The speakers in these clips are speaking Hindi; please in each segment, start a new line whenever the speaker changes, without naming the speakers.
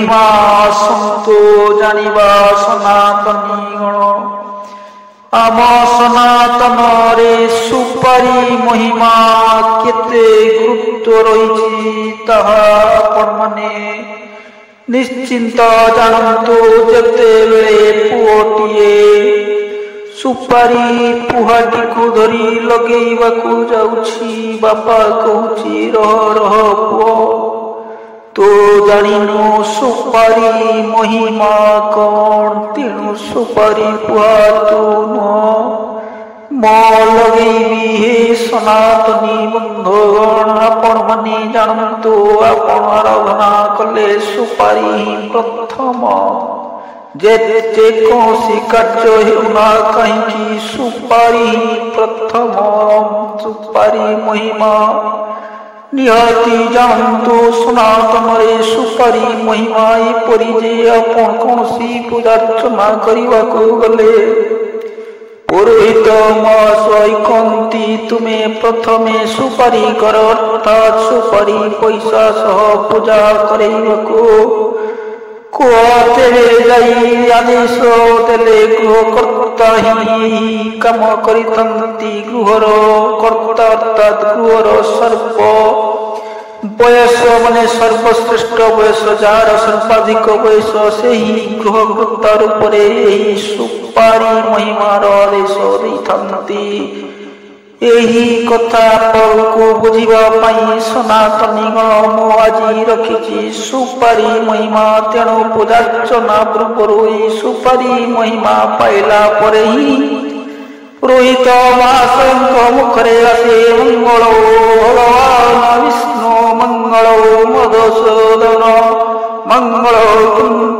महिमा सन्तु जानिबा सनातनी गण आम सनातन रे सुपारी महिमा केते गुरुत्व रही ताहा आपण माने निश्चिंत जानतु जेते बेले पुओटिए सुपारी पुहाटी को धरी लगेइबाकू जाउछि बापा कहूछि रह रह पुओ तो जानिनु सुपारी महिमा कौन तेणु सुपारी पुहातु मो लगेबी हे सनातनी बंधुगण आपण माने जानतु आपण आराधना कले सुपारी प्रथम जेते कौसी कार्य हेउना कहीं सुपारी प्रथम सुपारी महिमा निहाती जानतु सनातन रे सुपारी महिमा एपरि जे आपण कौसी पूजार्चना करबाकू गले पुरोहित महाशय कहती तुमे प्रथमे सुपारी कर अर्थात सुपारी पैसा सह पूजा करबाकू तेरे जाई आदेश देले गृहकर्ता ही काम करिथंती गृहर कर्ता अर्थात गृहर सर्व बयस माने सर्वश्रेष्ठ बयस जार सर्वाधिक बयस से ही गृहकर्ता रूपरे यही सुपारी महिमार आदेश देइथंती एही कथा को बुझिबा पाई सनातनी गण मो आज रखिछि सुपारी महिमा तेणु पूजार्चना पूर्व सुपारी महिमा पाइला परे ही पुरोहित महाशय मुखरे आसे मंगल भगवान विष्णु मंगल मधुसूदन मंगल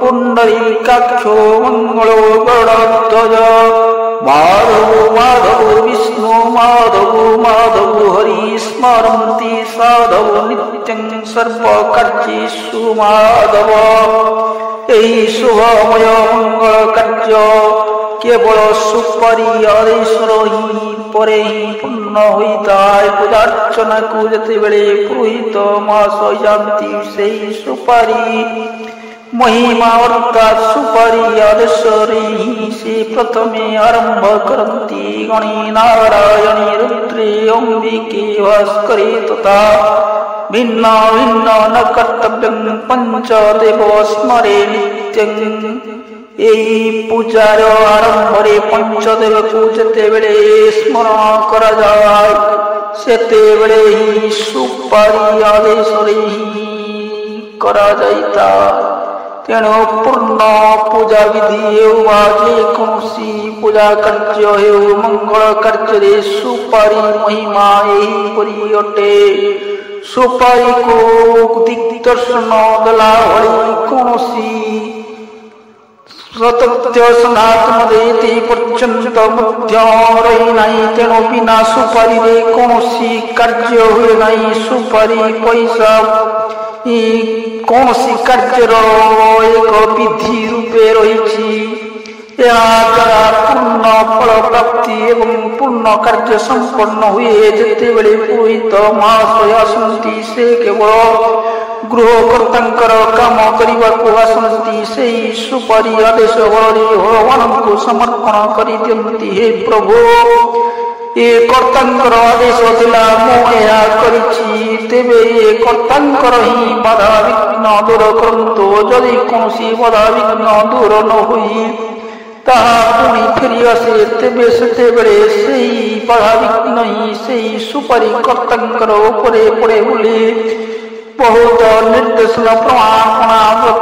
पुंडरीकाक्षो मंगल गरुड़ध्वज माधव माधव विष्णु माधव माधव हरि स्मरन्ति साधव नित्यं सर्वकार्येषु माधव एही शुभमय मंगल कार्य केवल सुपारी आदेश ही परे ही पूर्ण होइताय पूजार्चना को जते बेले पुरोहित महाशय जानती सेही सुपारी महिमा अर्थात सुपारी आदेश ही से प्रथमे आरंभ करती गणी नारायणी रुद्रे अंबिके भास्करे तथा भिन्न भिन्न न कर्तव्यं पंचदेव स्मरे नित्यं एही पूजार आरंभ रे पंचदेव को जते बेले स्मरण करा जाय सेते बेले ही सुपारी आदेश ही करा जाइता तेणु पूर्ण पूजा विधि जेकोसी पूजा कार्य हेउ मंगल कार्य सुपारी महिमा एहीपरि अटे सुपारी को दिग्दर्शन देला भली कौनसी सत्य सनातन देती पर्यंत मध्य रही नहीं तेणु बिना सुपारी रे कौनसी कार्य हुए नहीं सुपारी पैसा कौनसी कार्यर एक विधि रूपे रही पूर्ण फल प्राप्ति एवं पूर्ण कार्य संपन्न हुए जिते बेले पुरोहित महाशय आसती से केवल गृहकर्ता काम करने को आसती से सुपारी आदेश बल भगवान को समर्पण कर दियंती हे प्रभु ये कर्तांकर आदेश दिला मोया करिछि तेबे ये कर्तांकर ही बाधा विघ्न दूर करंतु जदि कौनसी बाधा विघ्न दूर न होई ताहा पुणी फेरी आसे तेबे सेते बेले सेही बाधा विघ्न ही सेही सुपारी कर्तांकर उपरे पड़े बोली बहुत निर्देशन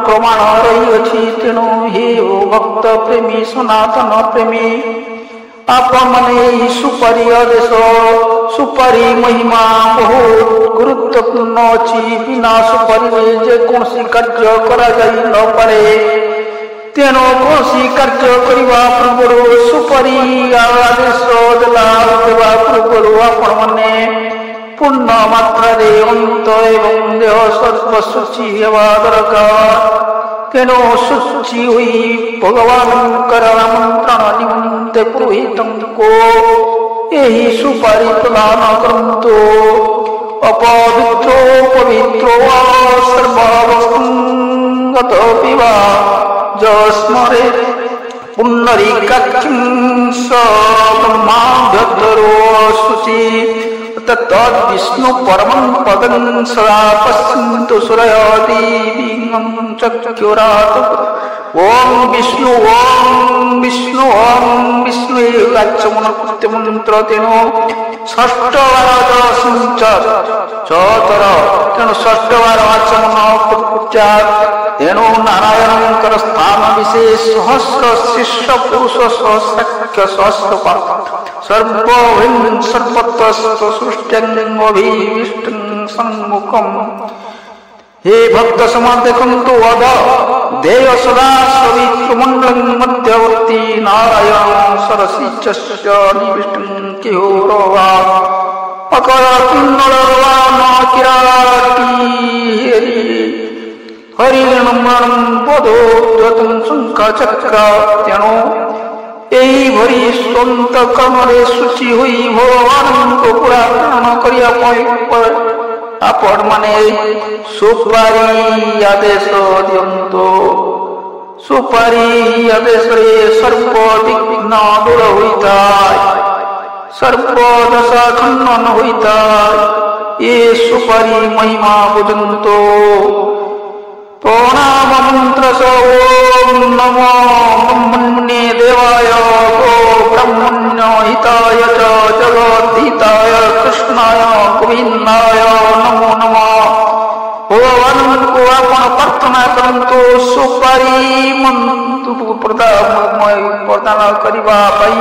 प्रमाण रही अछि तेणु हे भक्त प्रेमी सनातन प्रेमी आपण माने सुपारी आदेश सुपारी महिमा बहुत गुरुत्वपूर्ण अच्छी बिना सुपारी जे कौन कार्य करा जाई न पारे तेणु कौन कार्य करने पूर्व सुपारी आदेश देवा पूर्व आपण माने पूर्ण मात्रा अंत एवं देह सर्वशुचि हेबा दरकार तेणु शुचि हुई भगवान आमंत्रण निमंते पुरोहित को यही सुपारी प्रदान करंतु अपवित्रो पवित्रो वा सर्ववसङ्गतोऽपि वा जस्मरे पुण्डरीकाक्षं स ब्रह्माभ्यन्तरो शुचि तद्विष्णु परमं पदं सदा पश्यन्तु सुरयादिविङ्गं चक्षुरात् ओम विष्णु आचमन कृत्य मंत्र तेणु षष्ठवार चतर तेणु षष्ठवार आचमन कृत्या तेणु नारायणकर स्थान विशेष सहस्र शिष्य पुरुष सहस्राख्य सहस्र सर्वत्र सृष्ट्यंगभीष्टं सम्मुखम। हे भक्त समाज देखंतु अध देय सदा सवितृमंडलं मध्यवर्ती नारायण सरसिचस्य निविष्टं किहोरवा अकर कुंडलवा नाकिराटी हरिणमणं पदोद्वतं शंखचक्र तेणु एही भरी स्वंत कर्मरे शुचि हुई भगवान को पुराण करिया आपण माने सुपारी आदेश दियंतो सुपारी आदेश रे सर्व विघ्न दूर होइताय सर्व दशा खंडन होइताय ये सुपारी महिमा बुझंतो प्रणाम मंत्र ओम नमो ब्रह्मण्ये देवाय गो ब्रह्मण्य हिताय च जगद्धिताय कृष्णाय गोविंदाय नमो नमः। भगवान को आपण प्रार्थना करंतु सुपारी मंत्र प्रदान करिबा पई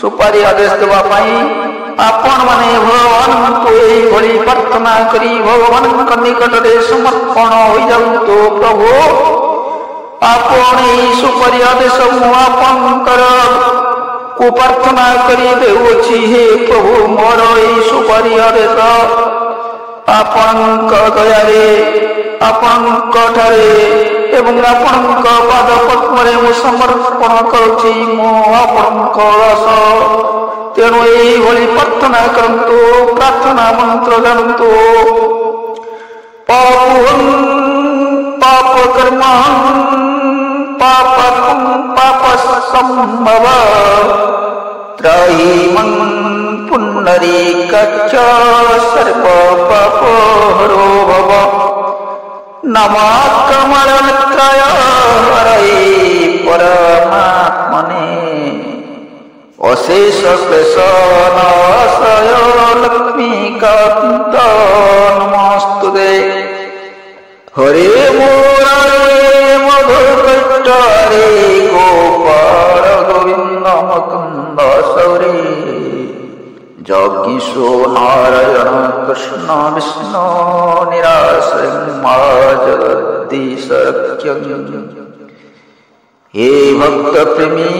सुपारी आदेश देवा पई आपण माने भगवान को एही भली प्रार्थना करी भगवान निकट रे समर्पण होई जाउतो प्रभु आपण एही सुपारी आदेश आपणकर को प्रार्थना करी देउछि। हे प्रभु मोर एही सुपारी आदेश आपणक दयारे आपणक ठारे एवं आपणक पाद पद्मरे मु समर्पण करुछि मो आपणक रस तेणु यही भली प्रार्थना करंतु प्रार्थना मंत्र जानतु पापुहं पाप कर्म पाप संभव त्रयीमं पुण्डरीकाक्ष सर्व पापहरो भव नमः कमलत्रय हरये परमात्मने अशेष क्लेशनाशय लक्ष्मीकान्त नमस्तुते। हरे मुरारे मधुकैष्ठ हरे गोपाल गोविंद मुकुंद सौरे जगीशो नारायण कृष्ण विष्णु निराश्रयं मा जगदीश रक्ष्यं। हे भक्त प्रेमी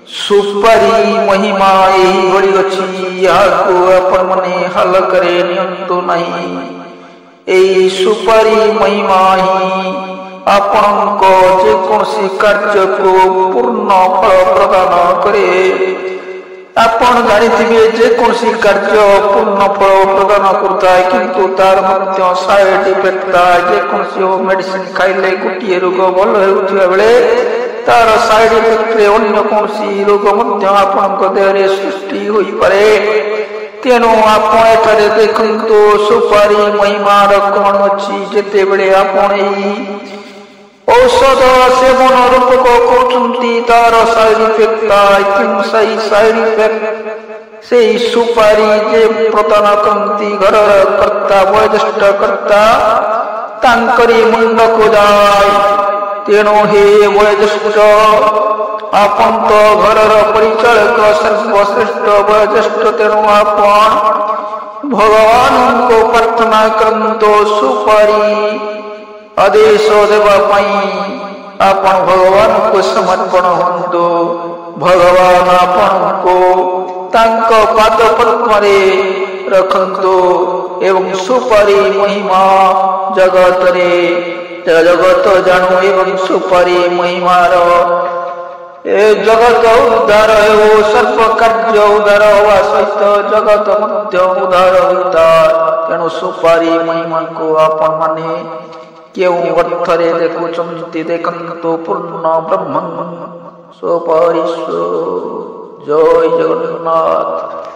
सुपारी महिमा यही भली अछि याको आपण मने हाल करे नियंतु नहीं। एही सुपारी महिमा ही आपणक जे कोनसी कार्य को पूर्ण फल प्रदान करे। आपण जानिथिबे जे कोनसी कार्य पूर्ण फल प्रदान करता है किंतु तार मध्य साइड इफेक्ट जे कोनसी मेडिसिन खाइले गोटिए रोग भल हेउथिबा बेले तार साइड इफेक्ट रे अन्य कोनसी रोग मध्य आपणक देहरे सृष्टि होई पारे। तेणु आपण एठारे देखंतु सुपारी महिमा कौन अछि जेते बेले आपण औषध सेवन रूपक करुछंती तार साइड इफेक्ट सही साइड इफेक्ट से सुपारी जे प्रदान करती घर कर्ता वयोज्येष्ठ कर्ता तांकरी मुंड को जाय। तेणु हे वयोज्येष्ठ आपण तो घर परिचालक सर्वश्रेष्ठ वयोज्येष्ठ तेणु आपण भगवान को प्रार्थना करंतो सुपारी आदेश देवा पाई आपण भगवान को समर्पण होंतो। भगवान आपण को तांक पाद पद्मरे रखंतो एवं सुपारी महिमा जगत रे जगत जानू एवं सुपारी महिमार ଏ ଜଗତ ଉଦ୍ଧାର ହେଉ ସର୍ବ କାର୍ଯ୍ୟ ଉଦ୍ଧାର ହେବା ସହିତ ଜଗତ ମଧ୍ୟ ଉଦ୍ଧାର ହୋଇଥାଏ। ତେଣୁ ସୁପାରି ମହିମାଙ୍କୁ ଆପଣମାନେ କେଉଁ ଅର୍ଥରେ ଦେଖୁଛନ୍ତି ଦେଖନ୍ତୁ। ପୂର୍ଣ୍ଣ ବ୍ରହ୍ମ ସୁପରିଶ୍ୱର। ଜୟ ଜଗନ୍ନାଥ।